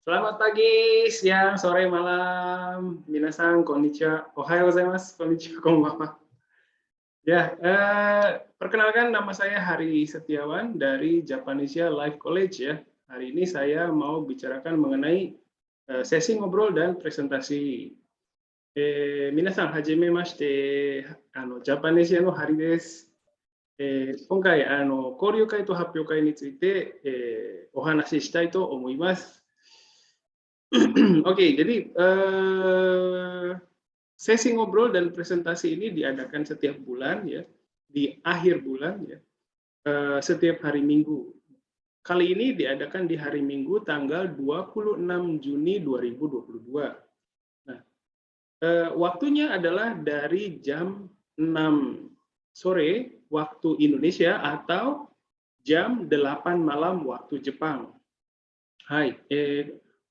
Selamat pagi, siang, sore, malam. Minasan, konnichiwa. Ohayou gozaimasu. Konnichiwa, konbanwa. Ya, perkenalkan nama saya Hari Setiawan dari Japanesia Life College ya. Hari ini saya mau bicarakan mengenai sesi ngobrol dan presentasi. Minasan, hajimemashite. Japanesia no Hari desu. 今回交流会と発表会について、お話ししたいと思います。Oke, jadi sesi ngobrol dan presentasi ini diadakan setiap bulan ya, di akhir bulan ya, setiap hari Minggu. Kali ini diadakan di hari Minggu tanggal 26 Juni 2022. Nah, waktunya adalah dari jam 6 sore waktu Indonesia atau jam 8 malam waktu Jepang. Hai,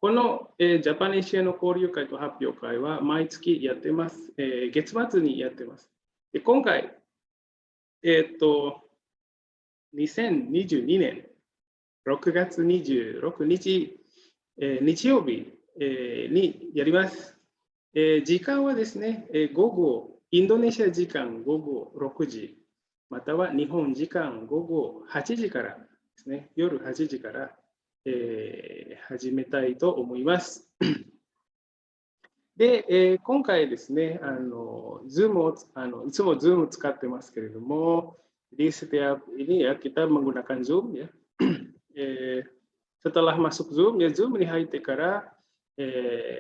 この、ジャパニシアの交流会と発表会は毎月やってます。月末にやってます。で今回、2022年6月26日、日曜日、にやります。時間はですね、午後、インドネシア時間午後6時、または日本時間午後8時からですね、夜8時から、始めたいと思います。で、今回ですね、Zoom をいつも Zoom 使ってますけれども、di setiap ini ya kita menggunakan Zoom ya. Setelah masuk Zoom や Zoom に入ってから、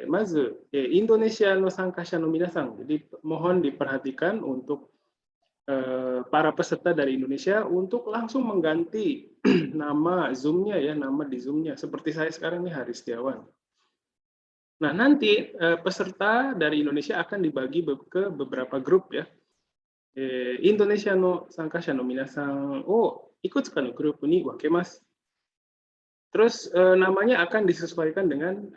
まず、インドネシアの参加者の皆さん、jadi mohon diperhatikan untuk para peserta dari Indonesia untuk langsung mengganti nama Zoom-nya ya, nama di Zoom-nya. Seperti saya sekarang nih, Hari Setiawan. Nah, nanti peserta dari Indonesia akan dibagi ke beberapa grup ya. Indonesia no sankasha no minasan o ikutsuka no grup ni wakemasu. Terus namanya akan disesuaikan dengan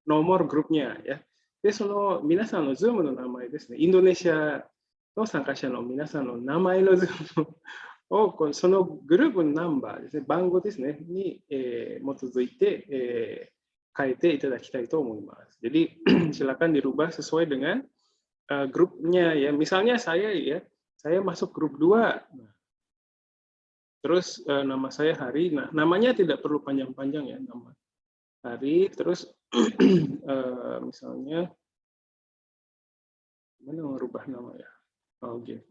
nomor grupnya ya. で、その皆さんの Zoom の名前ですね、インドネシアの参加者の皆さんの名前の Zoom をそのグループのナンバーですね、番号ですね、に、基づいて、変えていただきたいと思います。Jadi silakan dirubah sesuai dengan grupnya ya. Misalnya saya ya, saya masuk grup 2. Nah, terus nama saya Hari. Nah, namanya tidak perlu panjang-panjang ya, nama Hari. Terus misalnya mana merubah nama ya? Oh, gitu.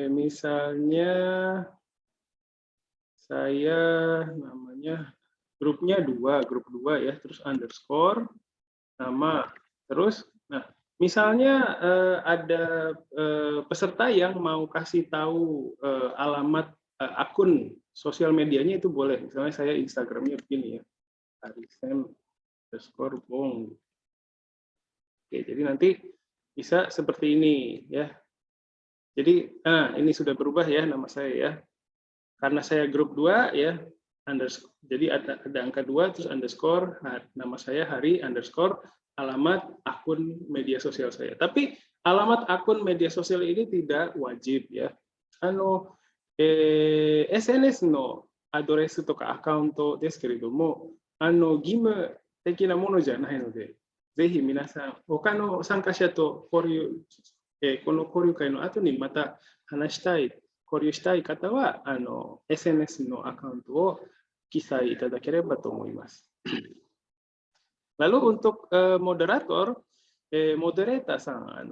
Misalnya saya namanya grupnya grup 2 ya, terus underscore nama, terus nah misalnya ada peserta yang mau kasih tahu alamat akun sosial medianya itu boleh. Misalnya saya Instagramnya begini ya, Arisem underscore Bong. Oke, jadi nanti bisa seperti ini ya. Jadi ini sudah berubah ya nama saya ya. Karena saya grup 2 ya, jadi ada angka 2 terus underscore, nama saya Hari underscore alamat akun media sosial saya. Tapi alamat akun media sosial ini tidak wajib ya. SNS のアドレスとかアカウントですけれども、義務的なものじゃないので、ぜひ皆さん、他の参加者と交流、この交流会の後にまた話したい、交流したい方は、SNS のアカウントを記載いただければと思います。Lalu untuk moderator, moderator さん、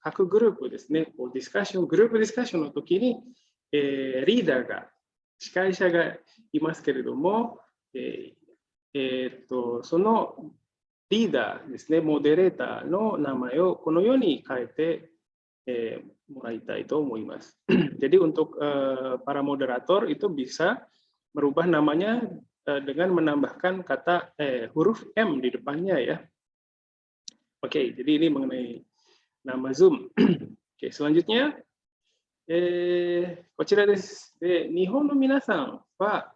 各グループですね、グループディスカッションの時に、リーダーが、司会者がいますけれども、そのリーダーですね、モデレーターの名前をこのように変えて、もらいたいと思います。Jadi untuk para moderator itu bisa merubah namanya dengan menambahkan kata huruf M di depannya ya. Oke, jadi ini mengenai nama Zoom. Oke, selanjutnya こちらです。日本の皆さんは、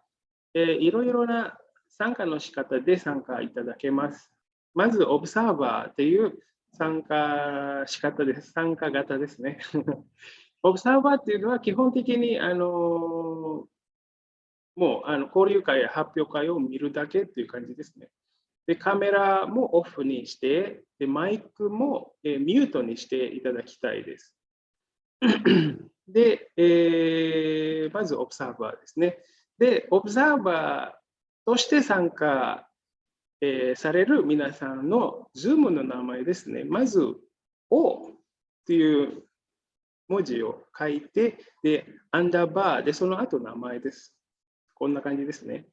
いろいろな参加の仕方で参加いただけます。まず、オブサーバーという参加仕方です。参加型ですね。オブサーバーっていうのは基本的にもう交流会や発表会を見るだけっていう感じですね。で、カメラもオフにして、でマイクもミュートにしていただきたいです。で、まずオブザーバーですね。で、オブザーバーとして参加、される皆さんの Zoom の名前ですね。まず、O という文字を書いて、で、アンダーバーで、その後名前です。こんな感じですね。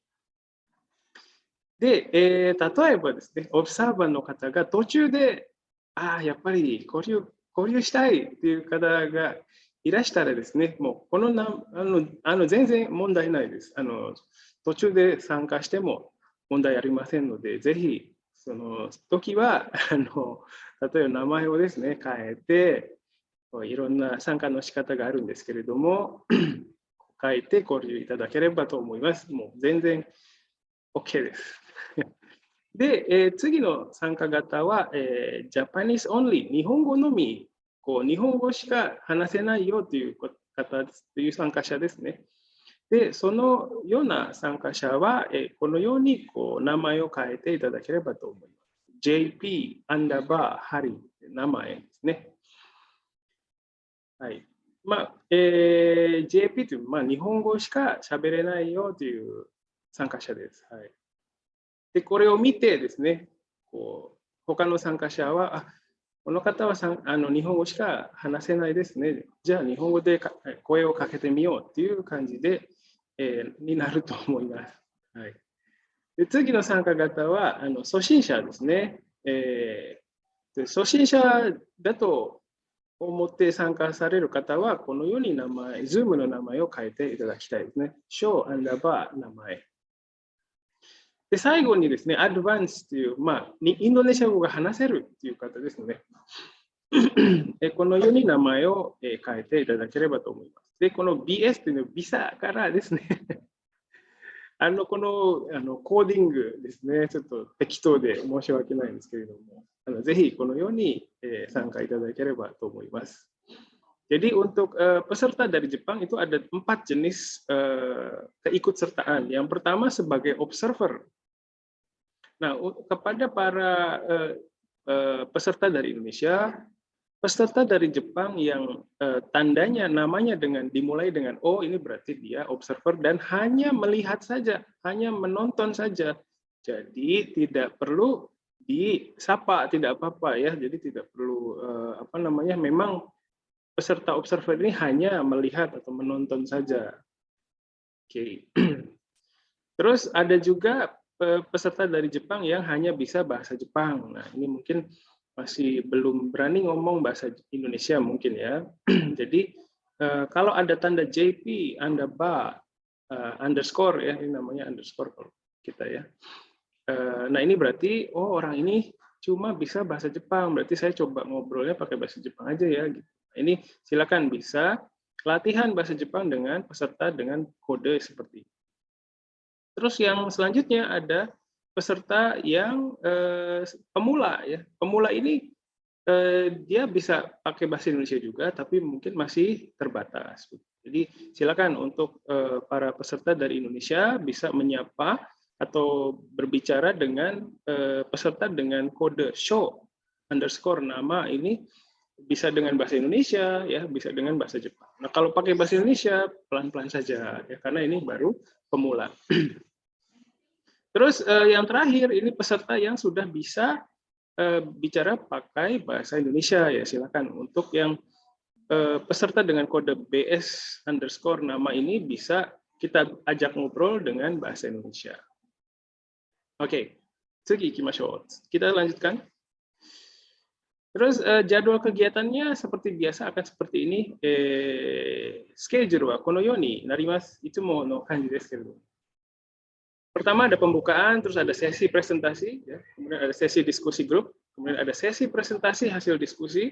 で、例えばですね、オブザーバーの方が途中で、やっぱり交流したいっていう方がいらしたらですね、もうこの全然問題ないです。途中で参加しても問題ありませんので、ぜひ、その時は、例えば名前をですね、変えて、いろんな参加の仕方があるんですけれども、変えて交流いただければと思います。もう全然 OK です。で、次の参加型は、Japanese only、日本語のみ、日本語しか話せないよという方という参加者ですね。で、そのような参加者は、このように名前を変えていただければと思います。JP アンダーバーハリー名前ですね。はい。JP という、日本語しか喋れないよという参加者です。はい。で、これを見てですね、他の参加者は、この方は日本語しか話せないですね。じゃあ日本語で声をかけてみようっていう感じで、になると思います。はい、で次の参加型は初心者ですね。初心者だと思って参加される方は、このようにZoom の名前を変えていただきたいですね。show アンダーバー名前。で、最後にですね、アドバンスという、インドネシア語が話せるという方ですね。このように名前を変えていただければと思います。で、この BS というのはビザからですね、このコーディングですね、ちょっと適当で申し訳ないんですけれども、ぜひこのように参加いただければと思います。Jadi untuk peserta dari Jepang itu ada 4 jenis keikutsertaan. Yang pertama sebagai observer. Nah, kepada para peserta dari Indonesia, peserta dari Jepang yang tandanya namanya dimulai dengan O, ini berarti dia observer dan hanya melihat saja, hanya menonton saja. Jadi tidak perlu disapa, tidak apa-apa ya. Jadi tidak perlu memang peserta observer ini hanya melihat atau menonton saja. Oke. Terus ada juga peserta dari Jepang yang hanya bisa bahasa Jepang. Nah, ini mungkin masih belum berani ngomong bahasa Indonesia mungkin ya. Jadi kalau ada tanda JP, underscore ya, ini namanya underscore kalau kita ya. Nah, ini berarti orang ini cuma bisa bahasa Jepang. Berarti saya coba ngobrolnya pakai bahasa Jepang aja ya. Gitu. Ini silakan bisa latihan bahasa Jepang dengan peserta dengan kode seperti ini. Terus yang selanjutnya ada peserta yang pemula ya. Pemula ini dia bisa pakai bahasa Indonesia juga, tapi mungkin masih terbatas. Jadi silakan untuk para peserta dari Indonesia bisa menyapa atau berbicara dengan peserta dengan kode show underscore nama ini bisa dengan bahasa Indonesia ya, bisa dengan bahasa Jepang. Nah, kalau pakai bahasa Indonesia pelan-pelan saja ya, karena ini baru pemula. Terus yang terakhir ini peserta yang sudah bisa bicara pakai bahasa Indonesia ya, silakan untuk yang peserta dengan kode BS underscore nama ini bisa kita ajak ngobrol dengan bahasa Indonesia. Oke, Tsugi ikimashou. Kita lanjutkan. Terus jadwal kegiatannya seperti biasa akan seperti ini. Schedule wa kono you ni narimasu. Itsumo no kanji desu keredo. Pertama ada pembukaan, terus ada sesi presentasi, ya. Kemudian ada sesi diskusi grup, kemudian ada sesi presentasi hasil diskusi,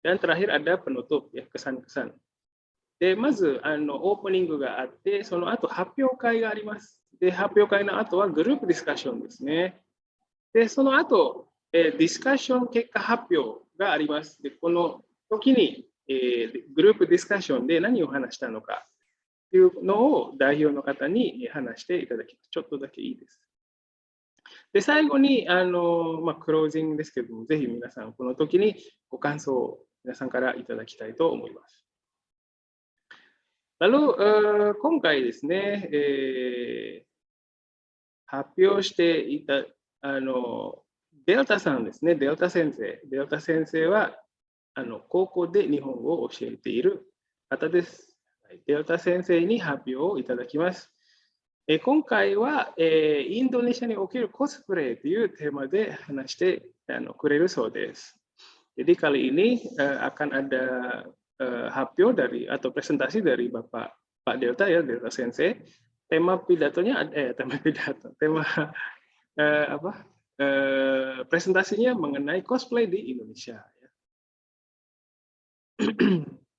dan terakhir ada penutup, ya, kesan-kesan. で、まずオープニングがあって、その後発表会があります。で、発表会の後はグループディスカッションですね。で、その後、ディスカッション結果発表があります。で、この時に、グループディスカッションで何を話したのか、いうのを代表の方に話していただきます。ちょっとだけいいです。で、最後にクロージングですけども、ぜひ皆さん、この時にご感想を皆さんからいただきたいと思います。Lalu今回ですね、発表していたデルタさんですね、デルタ先生。デルタ先生は高校で日本語を教えている方です。デルタ先生に発表をいただきます。今回はインドネシアにおけるコスプレというテーマで話してくれるそうです。Jadi kali ini akan ada発表dari atau presentasi dari Pak Delta ya, Delta Sensei. Tema pidatonya tema presentasinya mengenai cosplay di Indonesia.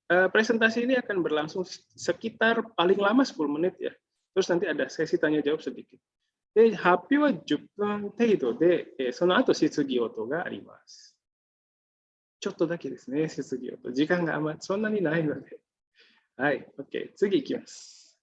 Presentasi ini akan berlangsung sekitar paling lama 10 menit ya. Terus nanti ada sesi tanya jawab sedikit. で、発表は10分程度で、その後質疑応答があります。ちょっとだけですね、質疑応答。時間があんまりそんなにないので。はい、OK。次いきます。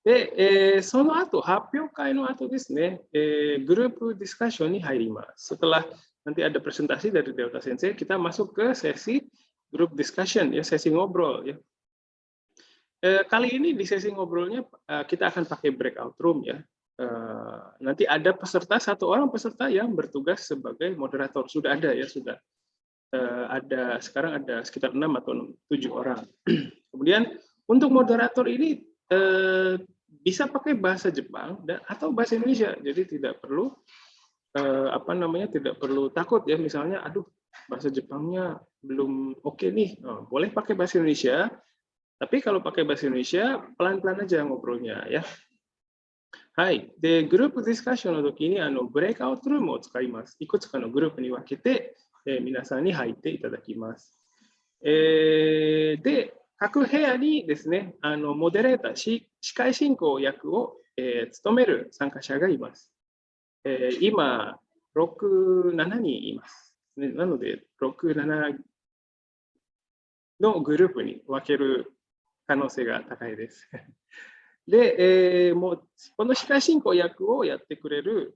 で、その後、発表会の後ですね、グループディスカッションに入ります。Setelah nanti ada presentasi dari Delta Sensei, kita masuk ke sesi group discussion, ya, sesi ngobrol. Ya. Kali ini di sesi ngobrolnya kita akan pakai breakout room ya. Nanti ada peserta, satu orang peserta yang bertugas sebagai moderator. Sudah ada ya, sudah. Ada sekarang ada sekitar 6 atau 7 orang. Kemudian untuk moderator ini bisa pakai bahasa Jepang dan atau bahasa Indonesia. Jadi tidak perlu tidak perlu takut ya, misalnya aduh bahasa Jepangnya belum oke nih. Boleh pakai bahasa Indonesia. Tapi kalau pakai bahasa Indonesia pelan-pelan aja ngobrolnya ya. はい。で、グループディスカッションの時にブレイクアウトルームを使います。いくつかのグループに分けて、皆さんに入っていただきます。で、各部屋にですね、モデレーター、司会進行役を、務める参加者がいます。今、6、7人います。なので、6、7のグループに分ける可能性が高いです。で、もうこの司会進行役をやってくれる、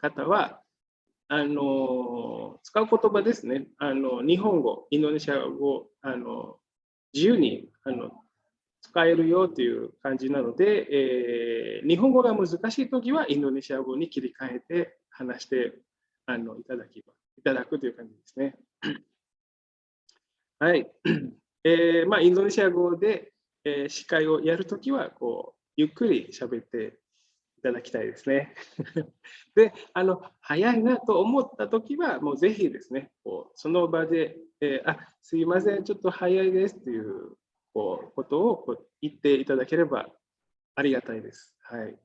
方は使う言葉ですね、日本語、インドネシア語自由に使えるよという感じなので、日本語が難しいときはインドネシア語に切り替えて話していただくという感じですね。はい。インドネシア語で司会をやるときはゆっくり喋っていただきたいですね。で、早いなと思ったときは、もうぜひですね、その場で、すいません、ちょっと早いですということを言っていただければありがたいです。はい。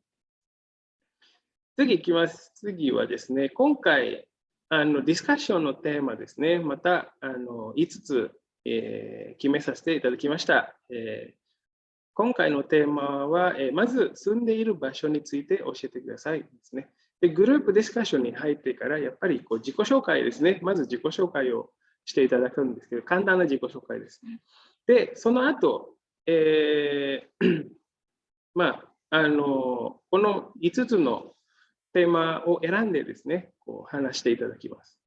次いきます。次はですね、今回、ディスカッションのテーマですね、また5つ、決めさせていただきました。今回のテーマは、まず住んでいる場所について教えてくださいですね。で、グループディスカッションに入ってから、やっぱり自己紹介ですね。まず自己紹介をしていただくんですけど、簡単な自己紹介です。で、その後、この5つのテーマを選んでですね、話していただきます。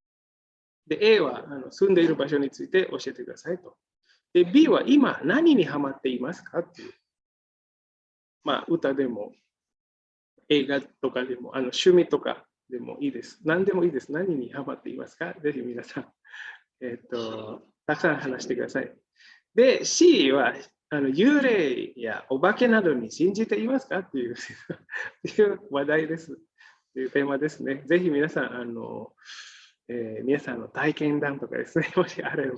で、A は住んでいる場所について教えてくださいと。で、B は今何にハマっていますかっていう。歌でも映画とかでも趣味とかでもいいです。何でもいいです。何にハマっていますか？ぜひ皆さん、たくさん話してください。で、C は幽霊やお化けなどに信じていますかっていう話題です。というテーマですね。ぜひ皆さん、皆さんの体験談とかですね、もしあれ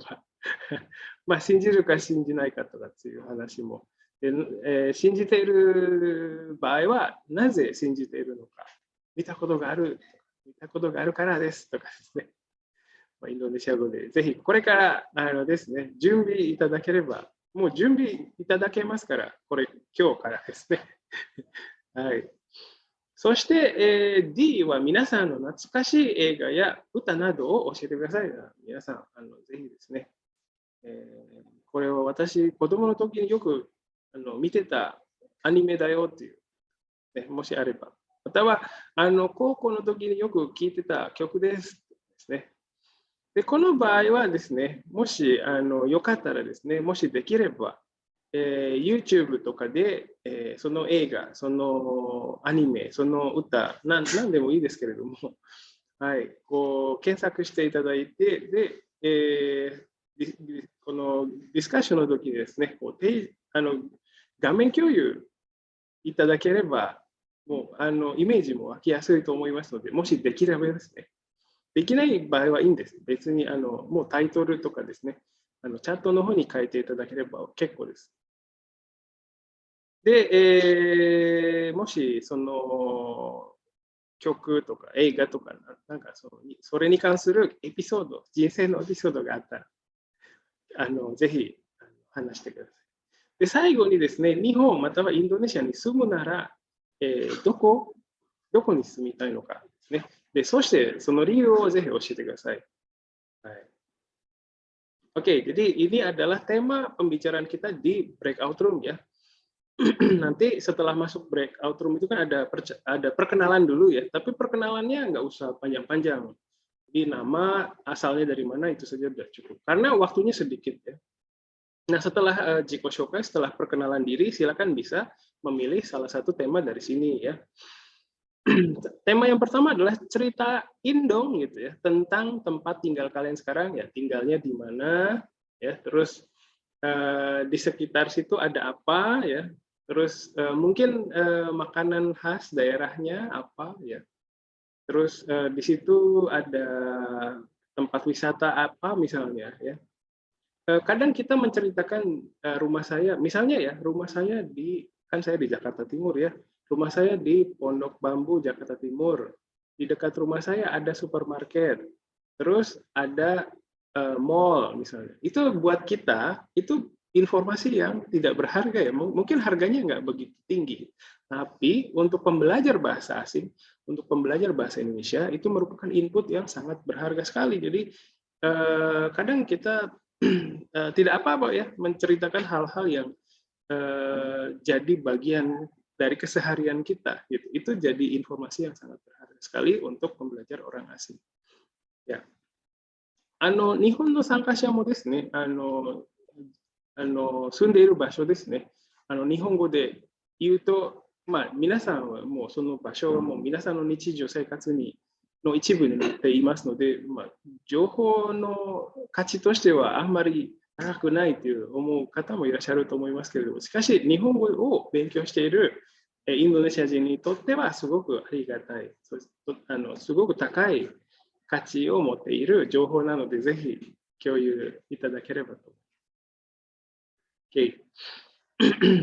ば、信じるか信じないかとかっていう話も、信じている場合は、なぜ信じているのか、見たことがあるからですとかですね、インドネシア語で、ぜひこれからですね、準備いただければ、もう準備いただけますから、今日からですね。はい。そして、D は皆さんの懐かしい映画や歌などを教えてください。皆さん、ぜひですね、これを私、子供の時によく見てたアニメだよっていう、ね、もしあれば。または、高校の時によく聴いてた曲ですですね。で、この場合はですね、もしよかったらですね、もしできれば、YouTube とかで、その映画、そのアニメ、その歌、なんでもいいですけれども、はい、こう検索していただいて、で、このディスカッションの時にですね、こう画面共有いただければ、もうイメージも湧きやすいと思いますので、もしできればですね、できない場合はいいんです。別にもうタイトルとかですね、チャットの方に書いていただければ結構です。で、もしその曲とか映画とか、なんかそれに関するエピソード、人生のエピソードがあったら、ぜひ話してください。で、最後にですね、日本またはインドネシアに住むなら、どこに住みたいのかですね。で、そしてその理由をぜひ教えてください。はい。Oke, jadi ini adalah tema pembicaraan kita di breakout room ya. Nanti setelah masuk breakout room itu kan ada perkenalan dulu ya, tapi perkenalannya nggak usah panjang-panjang. Jadi nama asalnya dari mana itu saja sudah cukup. Karena waktunya sedikit ya. Nah, setelah Jiko Shokai, setelah perkenalan diri, silakan bisa memilih salah satu tema dari sini ya. Tema yang pertama adalah ceritain dong gitu ya tentang tempat tinggal kalian sekarang ya, tinggalnya di mana ya, terus di sekitar situ ada apa ya, terus mungkin makanan khas daerahnya apa ya, terus di situ ada tempat wisata apa misalnya ya. Kadang kita menceritakan rumah saya, misalnya ya, rumah saya kan saya di Jakarta Timur ya, rumah saya di Pondok Bambu, Jakarta Timur. Di dekat rumah saya ada supermarket, terus ada mall misalnya. Itu buat kita, itu informasi yang tidak berharga ya, mungkin harganya nggak begitu tinggi. Tapi untuk pembelajar bahasa asing, untuk pembelajar bahasa Indonesia, itu merupakan input yang sangat berharga sekali. Jadi kadang kita tidak apa-apa ya menceritakan hal-hal yang jadi bagian dari keseharian kita gitu. Itu jadi informasi yang sangat berharga sekali untuk pembelajar orang asing ya. 日本の参加者もですね、住んでいる場所ですね、日本語で言うと、まあ、皆さんはもうその場所はもう皆さんの日常生活の一部になっていますので、まあ、情報の価値としてはあんまり高くないという思う方もいらっしゃると思いますけれども、しかし日本語を勉強しているインドネシア人にとってはすごくありがたい、すごく高い価値を持っている情報なので、ぜひ共有いただければと。Oke.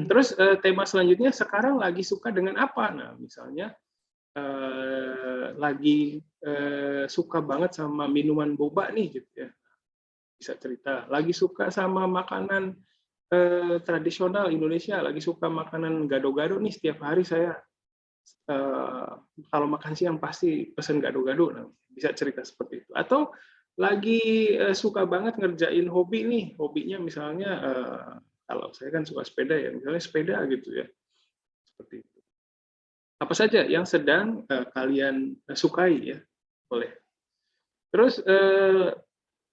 Terus tema selanjutnya, sekarang lagi suka dengan apa? Nah, misalnya lagi suka banget sama minuman boba nih gitu ya. Bisa cerita. Lagi suka sama makanan tradisional Indonesia, lagi suka makanan gado-gado nih, setiap hari saya kalau makan siang pasti pesen gado-gado. Nah, bisa cerita seperti itu. Atau lagi suka banget ngerjain hobi nih, hobinya misalnya kalau saya kan suka sepeda ya, misalnya sepeda gitu ya, seperti itu. Apa saja yang sedang kalian sukai ya, boleh. Terus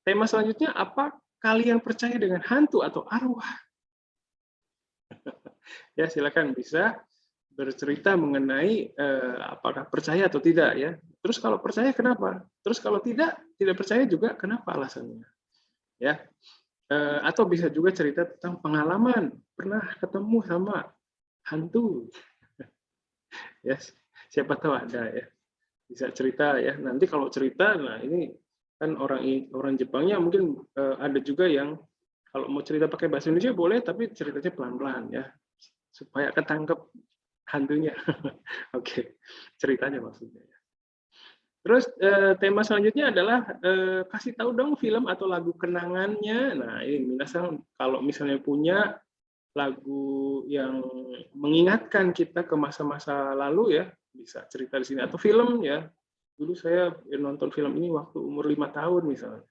tema selanjutnya, apa kalian percaya dengan hantu atau arwah? Ya, silakan bisa bercerita mengenai apakah percaya atau tidak ya. Terus kalau percaya kenapa? Terus kalau tidak percaya juga kenapa alasannya? Ya. Atau bisa juga cerita tentang pengalaman pernah ketemu sama hantu. Ya, siapa tahu ada ya. Bisa cerita ya. Nanti kalau cerita, nah ini kan orang Jepangnya mungkin ada juga yang kalau mau cerita pakai bahasa Indonesia boleh, tapi ceritanya pelan-pelan ya, supaya ketangkep hantunya. Oke, ceritanya maksudnya. Terus tema selanjutnya adalah kasih tahu dong film atau lagu kenangannya. Nah, ini kalau misalnya punya lagu yang mengingatkan kita ke masa-masa lalu ya, bisa cerita di sini. Atau film ya, dulu saya nonton film ini waktu umur 5 tahun misalnya.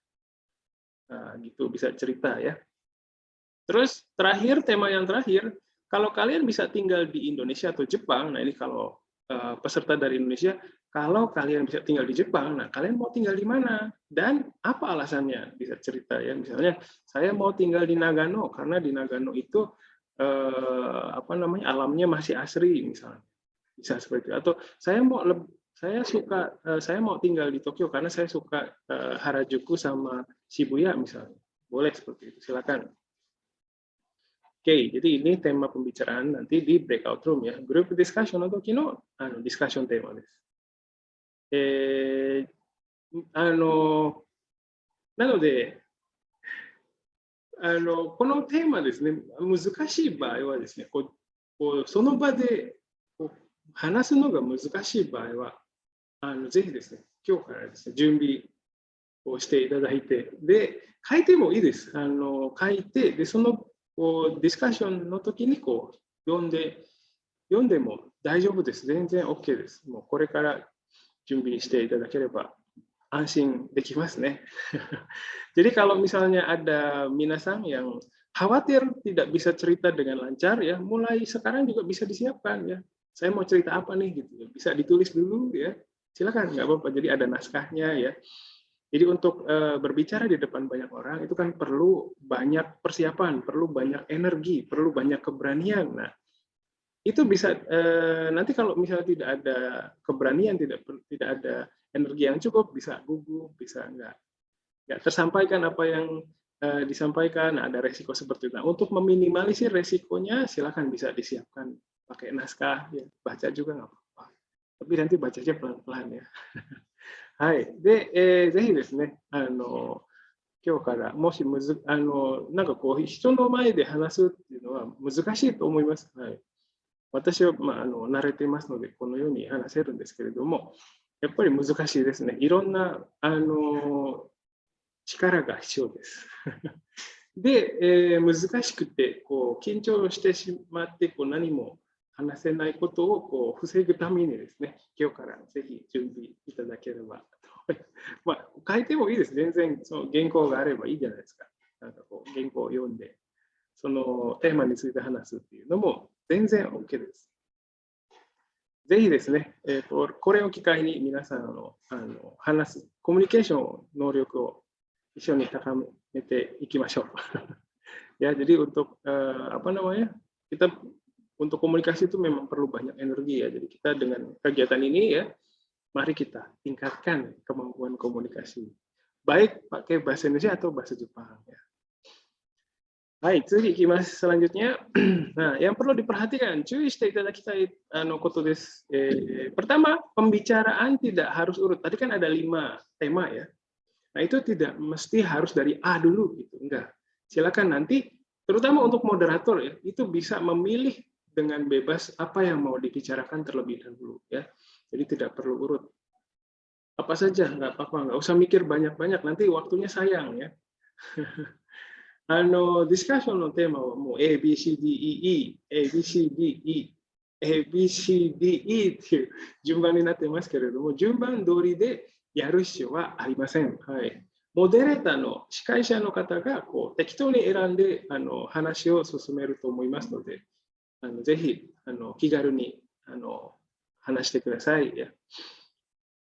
Nah, gitu bisa cerita ya. Terus tema yang terakhir, kalau kalian bisa tinggal di Indonesia atau Jepang, nah ini kalau peserta dari Indonesia, kalau kalian bisa tinggal di Jepang, nah kalian mau tinggal di mana dan apa alasannya? Bisa cerita ya. Misalnya saya mau tinggal di Nagano karena di Nagano itu apa namanya alamnya masih asri misalnya. Bisa seperti itu. Atau saya mau tinggal di Tokyo karena saya suka Harajuku sama Shibuya misalnya. Boleh seperti itu. Silakan. Oke, jadi ini tema pembicaraan nanti di breakout room ya. Group discussion の時のディスカッションテーマです。なので、このテーマですね、難しい場合はですね、その場で話すのが難しい場合は、ぜひですね、今日からですね、準備をしていただいて、で、書いてもいいです。書いて、で、そのディスカッションの時に読んでも大丈夫です。全然 OK です。もうこれから準備していただければ安心できますね。Jadi kalau misalnya ada minasang yang khawatir tidak bisa cerita dengan lancar ya, mulai sekarang juga bisa disiapkan ya. Saya mau cerita apa nih gitu. Bisa ditulis dulu ya. Silakan, nggak apa-apa. Jadi ada naskahnya ya. Jadi untuk berbicara di depan banyak orang itu kan perlu banyak persiapan, perlu banyak energi, perlu banyak keberanian. Nah, itu bisa nanti kalau misalnya tidak ada keberanian, tidak ada energi yang cukup, bisa gugup, bisa nggak tersampaikan apa yang disampaikan. Nah, ada resiko seperti itu. Nah, untuk meminimalisir resikonya, silakan bisa disiapkan pakai naskah, ya, baca juga nggak apa-apa. Tapi nanti bacanya pelan-pelan ya. はい。で、ぜひですね、今日からもしなんか人の前で話すっていうのは難しいと思います。はい。私は、慣れていますので、このように話せるんですけれども、やっぱり難しいですね。いろんな、力が必要です。で、難しくて、緊張してしまって、何も話せないことを防ぐためにですね、今日からぜひ準備いただければ。書いてもいいです。全然その原稿があればいいじゃないですか。なんか原稿を読んで、そのテーマについて話すっていうのも全然 OK です。ぜひですね、これを機会に皆さん話す、コミュニケーション能力を一緒に高めていきましょう。Ya, jadi untuk kita untuk komunikasi itu memang perlu banyak energi ya. Jadi kita dengan kegiatan ini ya, mari kita tingkatkan kemampuan komunikasi. Baik pakai bahasa Indonesia atau bahasa Jepang ya. Baik, ikimasu selanjutnya. Nah, yang perlu diperhatikan,注意していただきたいことです。Pertama, pembicaraan tidak harus urut. Tadi kan ada 5 tema ya. Nah, itu tidak mesti harus dari A dulu gitu, enggak. Silakan nanti, terutama untuk moderator ya, itu bisa memilih dengan bebas apa yang mau dibicarakan terlebih dahulu ya. Jadi tidak perlu urut. Apa saja, nggak apa-apa, nggak usah mikir banyak-banyak, nanti waktunya sayang ya. ディスカッションのテーマはもう A, B, C, D, E, E, A, B, C, D, E, A, B, C, D, E っていう順番になってますけれども、順番通りでやる必要はありません。はい。モデレーターの司会者の方が適当に選んで話を進めると思いますので、ぜひ気軽に話してください。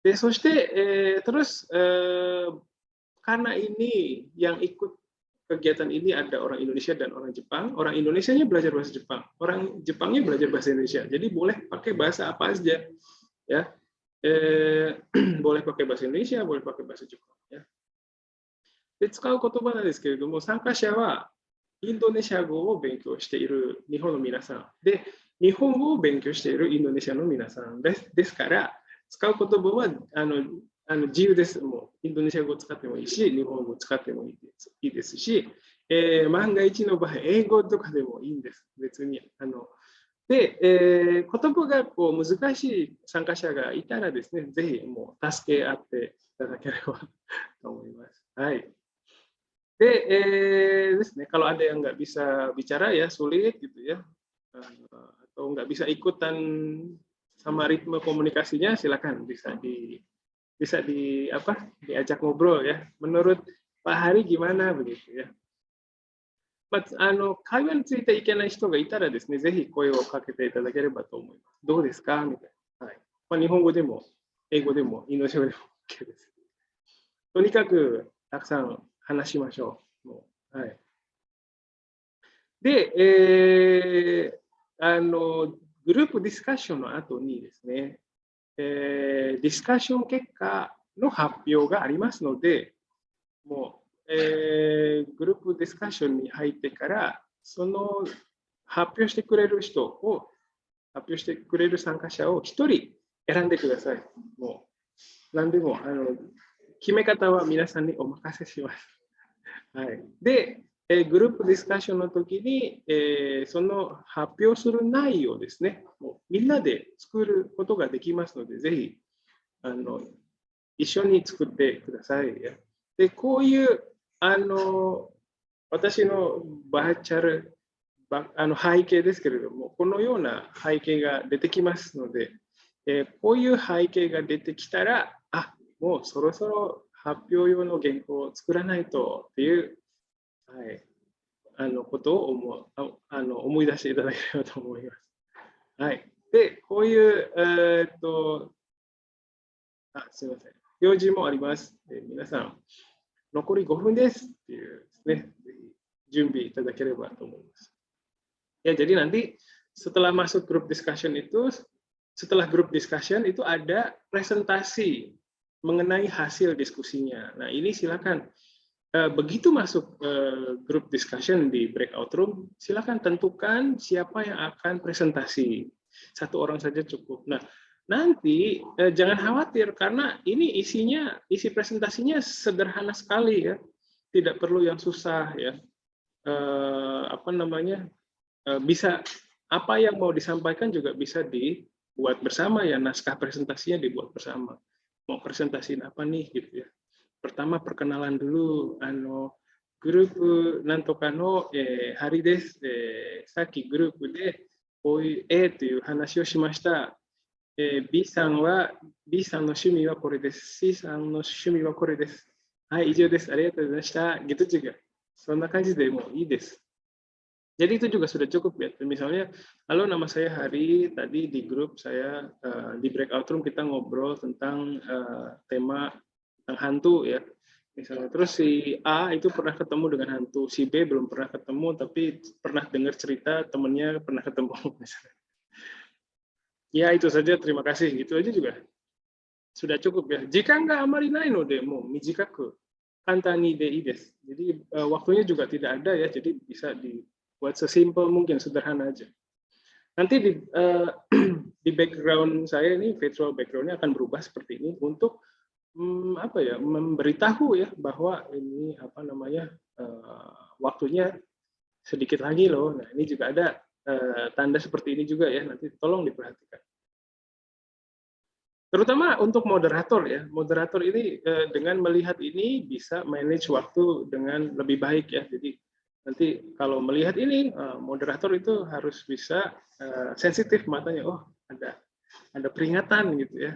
で、そして、terus karena ini yang ikut kegiatan ini ada orang Indonesia dan orang Jepang. Orang Indonesianya belajar bahasa Jepang, orang Jepangnya belajar bahasa Indonesia. Jadi boleh pakai bahasa apa aja, ya. Boleh pakai bahasa Indonesia, boleh pakai bahasa Jepang. Ya. で、使う言葉なんですけれども、参加者はインドネシア語を勉強している日本の皆さんで、日本語を勉強しているインドネシアの皆さんです。ですから、使う言葉は自由です。もうインドネシア語を使ってもいいし、日本語を使ってもいいですし、万が一の場合、英語とかでもいいんです。別に。で、言葉が難しい参加者がいたらですね、ぜひもう助け合っていただければと思います。はい。ですね, kalau ada yang nggak bisa bicara ya sulit gitu ya, atau nggak bisa ikutan sama ritme komunikasinya, silakan bisa diajak ngobrol ya. Menurut Pak Hari gimana begitu ya? 会話についていけない人がいたらですね、ぜひ声をかけていただければと思います。どうですかみたいな。はい。日本語でも、英語でも、インドネシア語でも OK です。とにかく、たくさん話しましょう。はい。で、グループディスカッションの後にですね、ディスカッション結果の発表がありますので、もう、グループディスカッションに入ってから、その発表してくれる参加者を1人選んでください。もう、何でも、決め方は皆さんにお任せします。はい。で、グループディスカッションの時に、その発表する内容ですね、もうみんなで作ることができますので、ぜひ一緒に作ってください。で、こういう私のバーチャル背景ですけれども、このような背景が出てきますので、こういう背景が出てきたら、もうそろそろ発表用の原稿を作らないとっていう、はい、ことを思い出していただければと思います。はい。で、こういう、すみません。表示もあります。皆さん、残り5分ですっていうですね、準備いただければと思います。Ya, jadi nanti setelah masuk grup discussion itu, setelah grup discussion itu ada presentasi mengenai hasil diskusinya. Nah, ini silakan begitu masuk grup discussion di breakout room, silakan tentukan siapa yang akan presentasi. Satu orang saja cukup. Nah, nanti jangan khawatir karena ini isi presentasinya sederhana sekali ya, tidak perlu yang susah ya. Bisa apa yang mau disampaikan juga bisa dibuat bersama ya, naskah presentasinya dibuat bersama. Mau presentasiin apa nih gitu ya. Pertama perkenalan dulu, grup nantoka no hari desu, saki grup de koi A という話をしました。B さんの趣味はこれです。C さんの趣味はこれです。はい、以上です。ありがとうございました。Gitu juga. So, そんな感じでもいいです。Jadi itu juga sudah cukup ya. Misalnya, halo nama saya Hari, tadi di grup saya di breakout room kita ngobrol tentang tema tentang hantu ya. Misalnya terus si A itu pernah ketemu dengan hantu, si B belum pernah ketemu tapi pernah dengar cerita temannya pernah ketemu misalnya. Ya itu saja, terima kasih. Itu aja juga sudah cukup ya. Jika nggak amari nai no de mo mijikaku kantani de ii desu. Jadi waktunya juga tidak ada ya, jadi bisa dibuat sesimpel mungkin, sederhana aja. Nanti di background saya ini, virtual background-nya akan berubah seperti ini untuk memberitahu ya bahwa ini waktunya sedikit lagi loh. Nah, ini juga ada tanda seperti ini juga ya, nanti tolong diperhatikan. Terutama untuk moderator ya. Moderator ini dengan melihat ini bisa manage waktu dengan lebih baik ya. Jadi nanti kalau melihat ini, moderator itu harus bisa sensitif matanya. Oh, ada peringatan gitu ya.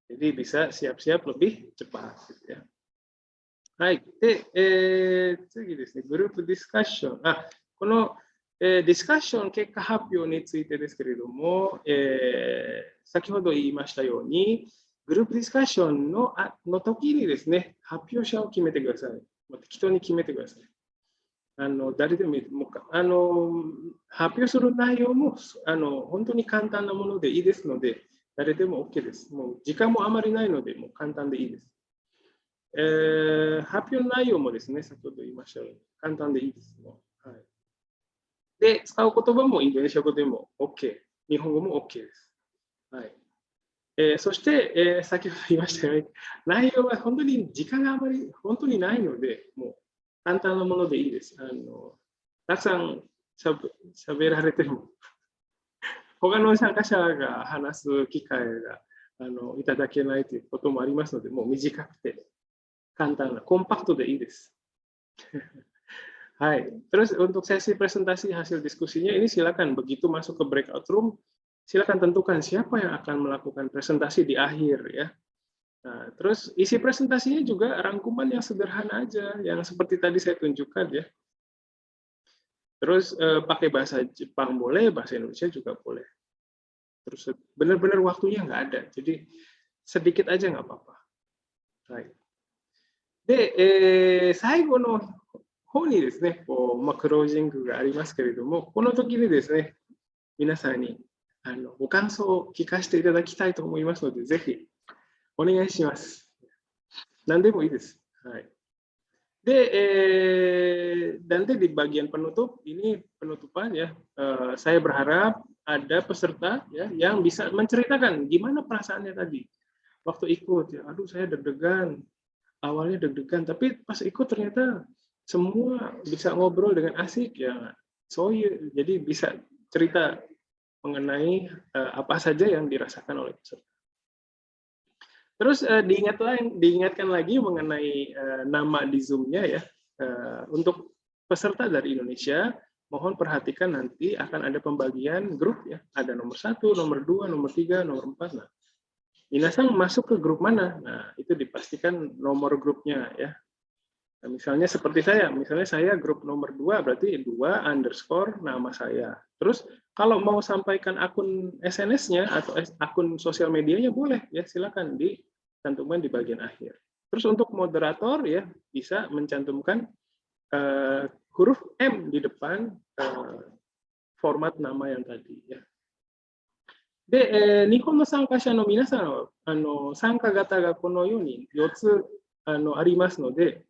Jadi bisa siap-siap lebih cepat gitu ya. Baik, 次ですね、グループディスカッション。このディスカッション結果発表についてですけれども、先ほど言いましたように、グループディスカッションの時にですね、発表者を決めてください。適当に決めてください。誰でもいい。発表する内容も本当に簡単なものでいいですので、誰でも OK です。もう時間もあまりないので、もう簡単でいいです。発表内容もですね、先ほど言いましたように、簡単でいいです。はい。で、使う言葉もインドネシア語でも OK、日本語も OK です。はい。そして、先ほど言いましたように、内容は本当に時間があまり本当にないので、もう簡単なものでいいです。たくさんしゃべられても、他の参加者が話す機会がいただけないということもありますので、もう短くて簡単な、コンパクトでいいです。Hai, terus untuk sesi presentasi hasil diskusinya ini silakan begitu masuk ke breakout room, silakan tentukan siapa yang akan melakukan presentasi di akhir ya. Nah, terus isi presentasinya juga rangkuman yang sederhana aja, yang seperti tadi saya tunjukkan ya. Terus pakai bahasa Jepang boleh, bahasa Indonesia juga boleh. Terus benar-benar waktunya nggak ada, jadi sedikit aja nggak apa-apa. Right. で、最後の方にですね、クロージングがありますけれども、この時にですね、皆さんにご感想を聞かせていただきたいと思いますので、ぜひお願いします。何でもいいです。はい。Nanti di bagian penutup ini penutupan ya, saya berharap ada peserta ya yang bisa menceritakan gimana perasaannya tadi waktu ikut ya. Aduh saya deg-degan, awalnya deg-degan, tapi pas ikut ternyata semua bisa ngobrol dengan asik ya. Jadi bisa cerita mengenai apa saja yang dirasakan oleh peserta. Terus diingatkan lagi mengenai nama di Zoom-nya ya. Untuk peserta dari Indonesia, mohon perhatikan nanti akan ada pembagian grup ya. Ada nomor 1, nomor 2, nomor 3, nomor 4. Nah, minasan masuk ke grup mana? Nah, itu dipastikan nomor grupnya ya. Nah, misalnya seperti misalnya saya grup nomor 2 berarti 2_ nama saya. Terus kalau mau sampaikan akun SNS-nya atau akun sosial medianya boleh ya, silakan dicantumkan di bagian akhir. Terus untuk moderator ya bisa mencantumkan huruf M di depan format nama yang tadi ya. で、日本の参加者の皆さんは参加型がこのように4つありますので、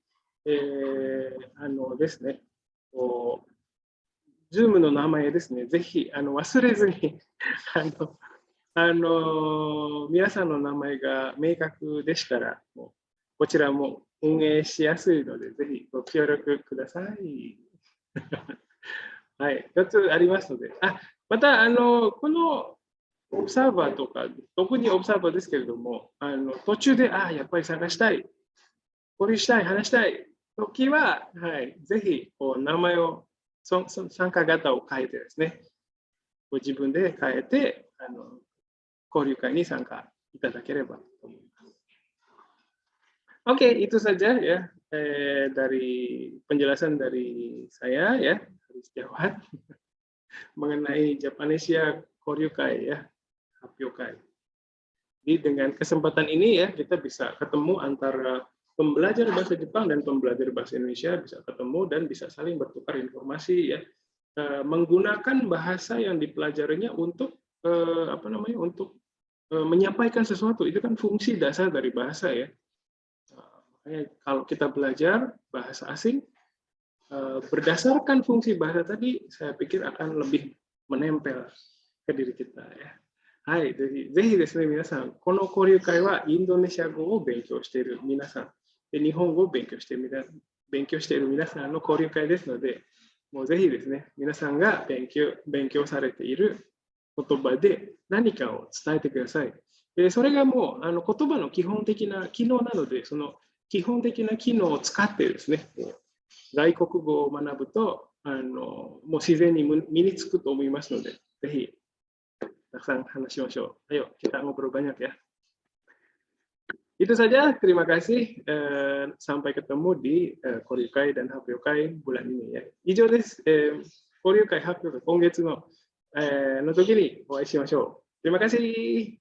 ですね、Zoom の名前ですね、ぜひ忘れずに皆さんの名前が明確でしたら、こちらも運営しやすいので、ぜひご協力ください。はい、4つありますので、またこのオブサーバーとか、特にオブサーバーですけれども、途中で、やっぱり参加したい、交流したい、話したいときは、はい、ぜひ名前を、参加型を変えてですね、ご自分で変えて、交流会に参加いただければと思います。Oke, itu saja ya dari penjelasan dari saya ya, dari Setiawan mengenai Japanesia Koryukai ya. Hapyokai. Jadi dengan kesempatan ini ya kita bisa ketemu antara pembelajar bahasa Jepang dan pembelajar bahasa Indonesia, bisa ketemu dan bisa saling bertukar informasi ya, menggunakan bahasa yang dipelajarinya untuk untuk menyampaikan sesuatu. Itu kan fungsi dasar dari bahasa ya. Makanya kalau kita belajar bahasa asing berdasarkan fungsi bahasa tadi, saya pikir akan lebih menempel ke diri kita ya. はい、ぜひですね、皆さん、この交流会はインドネシア語を勉強している皆さん、で日本語を勉強している皆さんの交流会ですので、もうぜひですね、皆さんが勉強されている言葉で何かを伝えてください。でそれがもう言葉の基本的な機能なので、その基本的な機能を使ってですね、外国語を学ぶともう自然に身につくと思いますので、ぜひLangsung hanashimashou. Ayo, kita ngobrol banyak ya. Itu saja, terima kasih. Sampai ketemu di Koryukai dan Hapyokai bulan ini ya. 以上です。Koryukai Hapyokai 今月の時にお会いしましょう。Terima kasih.